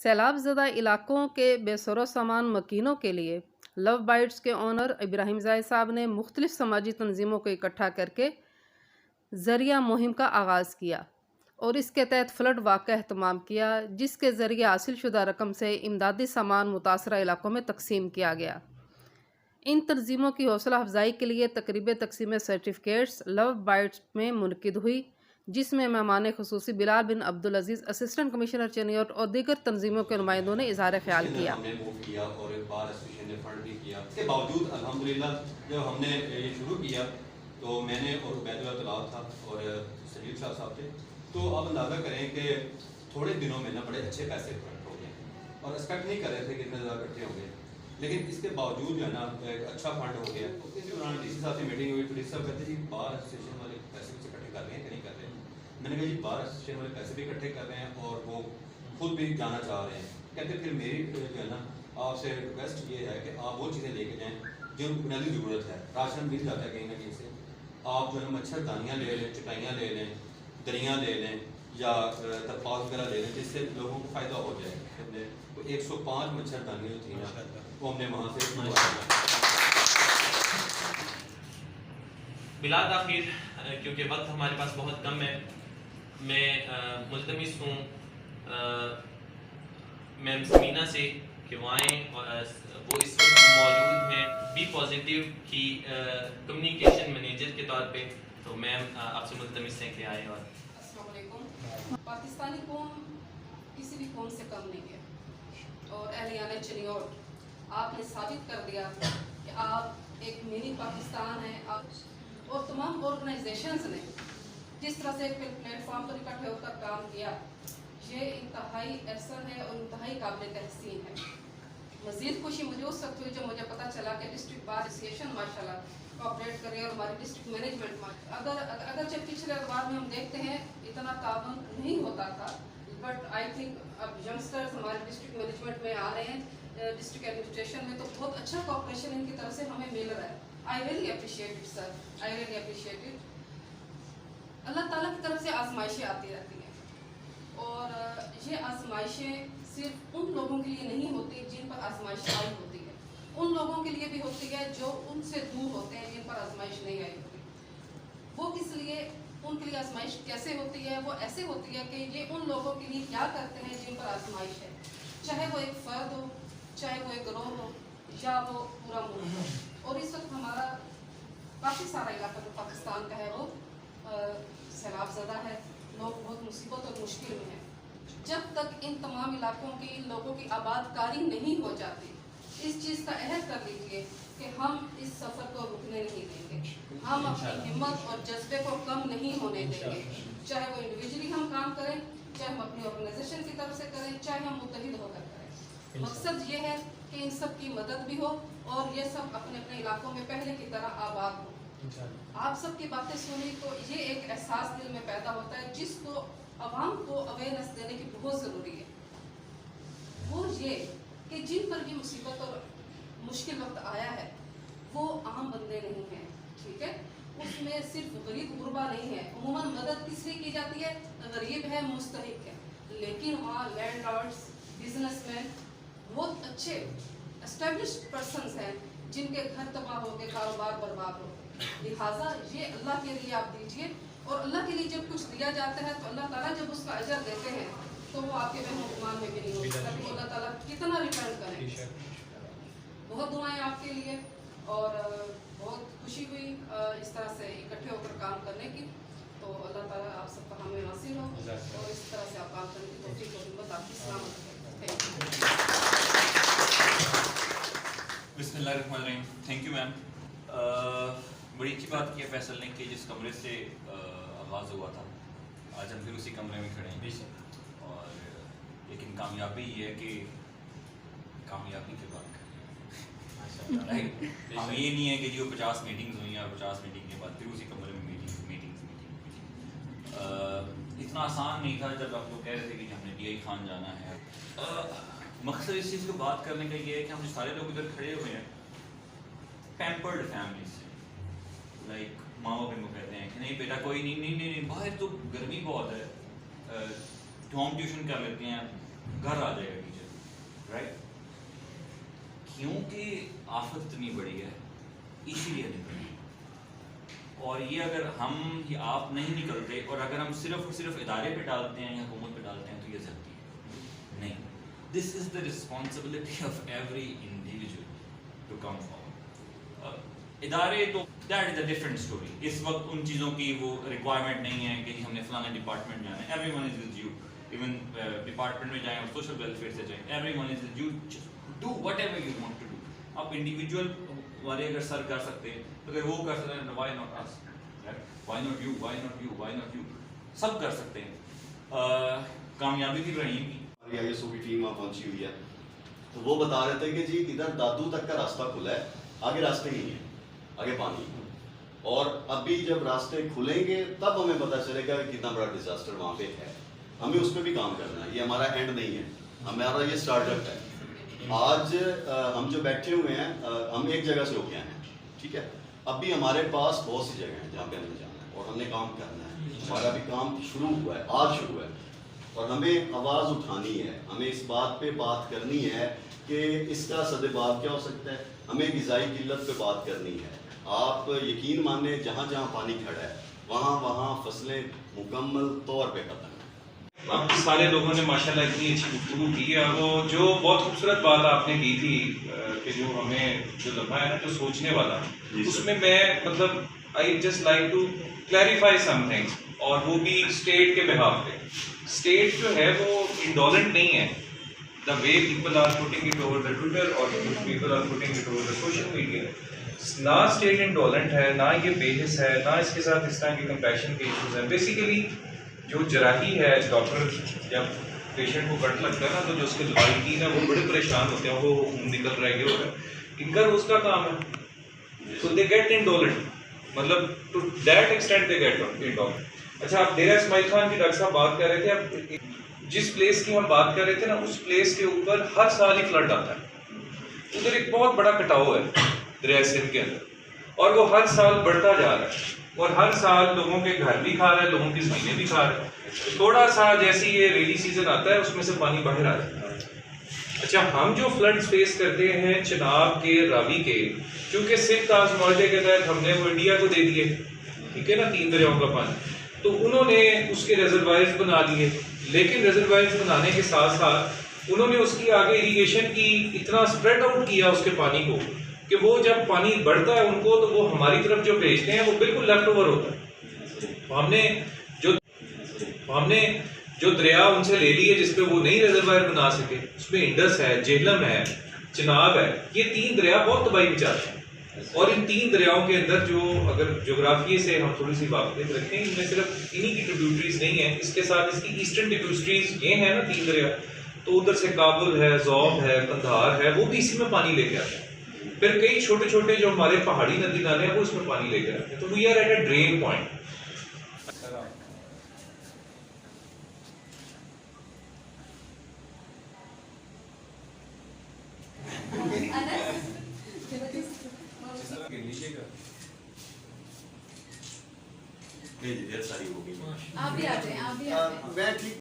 سیلاب زدہ علاقوں کے بے سر و سامان مکینوں کے لیے لو بائٹس کے اونر ابراہیم زاہد صاحب نے مختلف سماجی تنظیموں کو اکٹھا کر کے ذریعہ مہم کا آغاز کیا اور اس کے تحت فلڈ واک کا اہتمام کیا، جس کے ذریعے حاصل شدہ رقم سے امدادی سامان متاثرہ علاقوں میں تقسیم کیا گیا۔ ان تنظیموں کی حوصلہ افزائی کے لیے تقریب تقسیم سرٹیفکیٹس لو بائٹس میں منعقد ہوئی، جس میں مہمان خصوصی بلال بن عبدالعزیز اسسٹنٹ کمشنر چینیوٹ اور دیگر تنظیموں کے نمائندوں نے اظہار خیال کیا۔ ہم نے موو کیا اور بار ایسوسیشن نے فنڈ بھی کیا۔ اس کے باوجود الحمدللہ جب ہم نے یہ شروع کیا تو میں نے اور عبید اللہ طلال تھا اور سلیل شاہ صاحب تھے، تو آپ اندازہ کریں کہ تھوڑے دنوں میں نا بڑے اچھے پیسے کلیکٹ ہو گئے اور ایکسپیکٹ نہیں کر رہے تھے کہ اتنے زیادہ اکٹھے ہوں گے، لیکن اس کے باوجود جو ہے نا ایک اچھا فنڈ ہو گیا۔ انہوں نے ڈی سی صاحب سے میٹنگ ہوئی تو ڈی سی صاحب کہتے جی بار ایسوسیشن والے پیسے بھی اکٹھے کر رہے ہیں کہ نہیں کر رہے ہیں؟ میں نے کہا جی بار ایسوسیشن والے پیسے بھی اکٹھے کر رہے ہیں اور وہ خود بھی جانا چاہ رہے ہیں۔ کہتے پھر میری جو ہے نا آپ سے ریکویسٹ یہ ہے کہ آپ وہ چیزیں لے کے جائیں جو بنیادی ضرورت ہے۔ راشن مل جاتا ہے کہیں نہ کہیں سے، آپ جو ہے مچھر دانیاں لے لیں، چٹائیاں لے لیں، دریاں لے لیں یا ترپال وغیرہ لے لیں، جس سے لوگوں کو فائدہ ہو جائے۔ ہم نے 105 مچھر دانیاں جو تھیں نا وہ ہم نے وہاں سے بلا تاخیر، کیونکہ وقت ہمارے پاس بہت کم ہے، میں ملتمس ہوں میم سمینہ سے کہ وہ آئیں اور وہ اس وقت موجود ہیں بی پازیٹیو کی کمیونیکیشن مینیجر کے طور پہ، تو میم آپ سے ملتمس ہیں کہ آئیں۔ اور السلام علیکم۔ پاکستانی قوم کسی بھی قوم سے کم نہیں ہے اور اہلیان چنیوٹ آپ نے ثابت کر دیا کہ آپ ایک منی پاکستان ہیں۔ اور تمام آرگنائزیشنز نے جس طرح سے ایک پلیٹ فارم پر اکٹھے ہو کر کام کیا، یہ انتہائی احسن ہے اور انتہائی قابل تحسین ہے۔ مزید خوشی مجھے اس وقت ہوئی جب مجھے پتہ چلا کہ ڈسٹرکٹ بار ایسوسیشن ماشاءاللہ کوآپریٹ کر رہی ہے اور ہماری ڈسٹرکٹ مینجمنٹ اگرچہ پچھلے ادوار میں ہم دیکھتے ہیں اتنا تعاون نہیں ہوتا تھا، بٹ آئی تھنک اب ینگسٹرز ہمارے ڈسٹرکٹ مینجمنٹ میں آ رہے ہیں، ڈسٹرکٹ ایڈمنسٹریشن میں، تو بہت اچھا کوآپریشن ان کی طرف سے ہمیں مل رہا ہے۔ I really appreciate it, sir. I really appreciate it. اللہ تعالیٰ کی طرف سے آزمائشیں آتی رہتی ہیں اور یہ آزمائشیں صرف ان لوگوں کے لیے نہیں ہوتی جن پر آزمائش آئی ہوتی ہے، ان لوگوں کے لیے بھی ہوتی ہے جو ان سے دور ہوتے ہیں، جن پر آزمائش نہیں آئی ہوتی۔ وہ کس لیے ان کے لیے آزمائش کیسے ہوتی ہے؟ وہ ایسے ہوتی ہے کہ یہ ان لوگوں کے لیے کیا کرتے ہیں جن پر آزمائش ہے، چاہے وہ ایک فرد ہو، چاہے وہ ایک گروہ ہو یا وہ پورا ملک ہو۔ اور اس وقت ہمارا کافی سارا علاقہ جو پاکستان کا ہے وہ سیلاب زدہ ہے، لوگ بہت مصیبت اور مشکل میں ہیں۔ جب تک ان تمام علاقوں کی ان لوگوں کی آباد کاری نہیں ہو جاتی، اس چیز کا عہد کر لیجیے کہ ہم اس سفر کو رکنے نہیں دیں گے، ہم اپنی ہمت اور جذبے کو کم نہیں ہونے دیں گے، چاہے وہ انڈیویجلی ہم کام کریں، چاہے ہم اپنی آرگنائزیشن کی طرف سے کریں، چاہے ہم متحد ہو کر کریں۔ مقصد یہ ہے کہ ان سب کی مدد بھی ہو اور یہ سب اپنے اپنے علاقوں میں پہلے کی طرح آباد ہو۔ آپ سب کی باتیں سنی تو یہ ایک احساس دل میں پیدا ہوتا ہے جس کو عوام کو اویئرنیس دینے کی بہت ضروری ہے۔ وہ یہ کہ جن پر بھی مصیبت اور مشکل وقت آیا ہے وہ عام بندے نہیں ہیں، ٹھیک ہے، اس میں صرف غریب غربا نہیں ہے۔ عموماً مدد کس لیے کی جاتی ہے؟ غریب ہے، مستحق ہے، لیکن وہاں لینڈ لارڈس، بزنس مین، بہت اچھے اسٹیبلشڈ پرسنز ہیں جن کے گھر تباہ ہو کے کاروبار برباد ہو۔ لہٰذا یہ اللہ کے لیے آپ دیجئے، اور اللہ کے لیے جب کچھ دیا جاتا ہے تو اللہ تعالیٰ جب اس کا اجر دیتے ہیں تو وہ آپ کے وہم و گمان میں بھی نہیں ہو سکتا کہ اللہ تعالیٰ کتنا ریٹرن کریں۔ بہت دعائیں آپ کے لیے اور بہت خوشی ہوئی اس طرح سے اکٹھے ہو کر کام کرنے کی، تو اللہ تعالیٰ آپ سب کا ہمیں حاصل ہو اور اس طرح سے آپ کام کرنے کی توفیق و ہمت آپ کی سلامت ہے۔ بسم اللہ الرحمن الرحیم۔ Thank you ma'am. بڑی اچھی بات کی ہے فیصل نے کہ جس کمرے سے آغاز ہوا تھا آج ہم پھر اسی کمرے میں کھڑے ہیں، اور لیکن کامیابی یہ ہے کہ کامیابی کے بعد ہمیں یہ نہیں ہے کہ جو 50 میٹنگز ہوئی ہیں اور 50 میٹنگ کے بعد پھر اسی کمرے میں میٹنگ۔ اتنا آسان نہیں تھا جب آپ لوگ کہہ رہے تھے کہ ہم نے ڈی آئی خان جانا ہے۔ مقصد اس چیز کو بات کرنے کا یہ ہے کہ ہم جو سارے لوگ ادھر کھڑے ہوئے ہیں پیمپرڈ فیملی سے، لائک ماں باپ ان کو کہتے ہیں کہ نہیں بیٹا کوئی نہیں باہر تو گرمی بہت ہے، ہوم ٹیوشن کر لیتے ہیں، گھر آ جائے گا ٹیچر۔ رائٹ. کیونکہ آفت اتنی بڑی ہے اسی لیے نکلے. اور یہ اگر ہم یا آپ نہیں نکلتے اور اگر ہم صرف اور صرف ادارے پہ ڈالتے ہیں یا حکومت پہ ڈالتے ہیں تو یہ زیادتی ہے. نہیں, this is the responsibility of every individual to come forward. ادارے تو that is a different story. اس وقت ان چیزوں کی وہ ریکوائرمنٹ نہیں ہے کہ ہم نے فلانا ڈپارٹمنٹ جانا ہے. Every one is with you. Even department میں جائیں اور سوشل ویلفیئر سے جائیں, every one is with you. Do whatever you want to do. آپ انڈیویجول والے اگر سر کر سکتے ہیں تو اگر وہ کر سکتے ہیں, why not us, why not you, why not you, why not you. سب کر سکتے ہیں. کامیابی بھی رحیم کی ہماری آئی ایس او کی ٹیم وہاں پہنچی ہوئی ہے, تو وہ بتا رہے تھے کہ جی ادھر دادو تک کا راستہ کھلا ہے, آگے راستے نہیں ہیں, آگے پانی ہے. اور ابھی جب راستے کھلیں گے تب ہمیں پتہ چلے گا کہ کتنا بڑا ڈیزاسٹر وہاں پہ ہے. ہمیں اس پہ بھی کام کرنا ہے, یہ ہمارا اینڈ نہیں ہے, ہمارا یہ اسٹارٹ اپ ہے. آج ہم جو بیٹھے ہوئے ہیں ہم ایک جگہ سے ہو کے آئے ہیں, ٹھیک ہے. اب بھی ہمارے پاس بہت سی جگہ ہیں جہاں پہ ہمیں جانا ہے اور ہم نے کام کرنا ہے. ہمارا بھی کام شروع ہوا ہے, آج شروع ہے, اور ہمیں آواز اٹھانی ہے. ہمیں اس بات پہ بات کرنی ہے کہ اس کا سدباب کیا ہو سکتا ہے. ہمیں غذائی قلت پہ بات کرنی ہے. آپ یقین مانیں جہاں جہاں پانی کھڑا ہے وہاں فصلیں مکمل طور پہ ختم ہیں. آپ سارے لوگوں نے ماشاءاللہ اتنی اچھی گفتگو کی ہے. وہ جو بہت خوبصورت بات آپ نے کی تھی کہ جو ہمیں جو لمحہ ہے نا جو سوچنے والا, اس میں مطلب I just like to clarify some things, اور وہ بھی اسٹیٹ کے بہاف پہ. اسٹیٹ جو ہے وہ انڈولنٹ نہیں ہے. The way people are putting it over the Twitter اور people are putting it over the social media, نہ اسٹیٹ انڈولنٹ ہے, نہ یہ بے حس ہے, نہ اس کے ساتھ اس طرح کی کمپیشن کے ایشوز ہیں. بیسیکلی جو جراحی ہے, ڈاکٹر جب پیشنٹ کو کٹ لگتا ہے نا تو جو اس کے لوالدین ہیں وہ بڑے پریشان ہوتے ہیں, وہ نکل رہ گئے ہوتے ہیں. ان کا روز کا کام ہے, سو دے گیٹ انڈولنٹ, مطلب to that extent they get indolent. اچھا, آپ ڈیرہ اسماعیل خان کی ڈاکٹر صاحب بات کر رہے تھے. اب جس پلیس کی ہم بات کر رہے تھے نا, اس پلیس کے اوپر ہر سال ہی فلڈ آتا ہے. ادھر ایک بہت بڑا کٹاؤ ہے دریا سندھ کے اندر, اور وہ ہر سال بڑھتا جا رہا ہے, اور ہر سال لوگوں کے گھر بھی کھا رہا ہے, لوگوں کی زمینیں بھی کھا رہا ہے. تھوڑا سا جیسے یہ ریلی سیزن آتا ہے اس میں سے پانی باہر آ جاتا ہے. اچھا, ہم جو فلڈز فیس کرتے ہیں چناب کے, راوی کے, چونکہ سندھ تاز معاہدے کے تحت ہم نے وہ انڈیا کو دے دیے, ٹھیک ہے نا, 3 دریاؤں کا پانی, تو انہوں نے اس کے ریزروائرز بنا لیے. لیکن ریزروائرز بنانے کے ساتھ ساتھ انہوں نے اس کی آگے اریگیشن کی اتنا اسپریڈ آؤٹ کیا اس کے پانی کو کہ وہ جب پانی بڑھتا ہے ان کو تو وہ ہماری طرف جو بھیجتے ہیں وہ بالکل لیفٹ اوور ہوتا ہے. ہم نے جو دریا ان سے لے لیے جس پہ وہ نہیں ریزروائر بنا سکے, اس میں انڈس ہے, جہلم ہے, چناب ہے, یہ 3 دریا بہت تباہی مچاتے ہیں. اور ان 3 دریاؤں کے اندر جو اگر جغرافیے سے ہم تھوڑی سی واقفیت رکھیں, ان میں صرف انہی کی ٹریبیوٹریز نہیں ہیں, اس کے ساتھ اس کی ایسٹرن ٹریبیوٹریز یہ ہیں نا 3 دریا, تو ادھر سے کابل ہے, ذوب ہے, قندھار ہے, وہ بھی اسی میں پانی لے کے آتے ہیں. پھر کئی چھوٹے چھوٹے جو ہمارے پہاڑی ندی نالے ہیں وہ اس میں پانی لے کے آتے ہیں. تو we are at a drain point. دیر ساری ہو گئی. آپ بھی آ جائیں, آپ بھی آ جائیں. میں ٹھیک